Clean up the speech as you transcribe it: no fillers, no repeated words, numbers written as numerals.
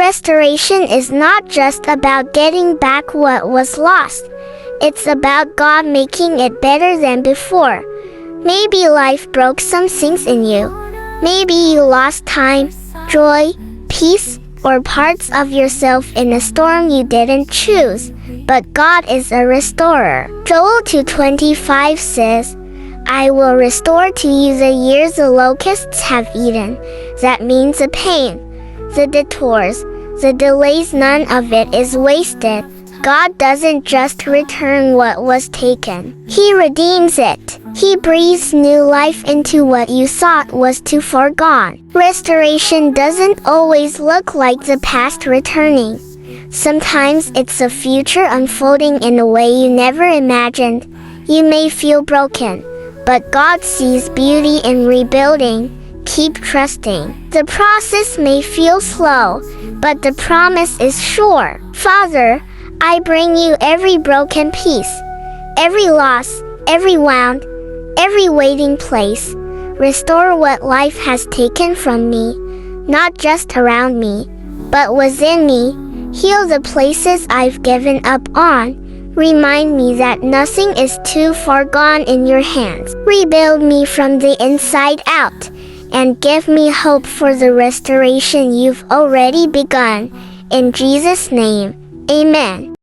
Restoration is not just about getting back what was lost. It's about God making it better than before. Maybe life broke some things in you. Maybe you lost time, joy, peace, or parts of yourself in a storm you didn't choose. But God is a restorer. Joel 2:25 says, I will restore to you the years the locusts have eaten. That means the pain, the detours, the delays, none of it is wasted. God doesn't just return what was taken. He redeems it. He breathes new life into what you thought was too far gone. Restoration doesn't always look like the past returning. Sometimes it's a future unfolding in a way you never imagined. You may feel broken, but God sees beauty in rebuilding. Keep trusting. The process may feel slow, but the promise is sure. Father, I bring you every broken piece, every loss, every wound, every waiting place. Restore what life has taken from me, not just around me, but within me. Heal the places I've given up on. Remind me that nothing is too far gone in your hands. Rebuild me from the inside out, and give me hope for the restoration you've already begun. In Jesus' name, amen.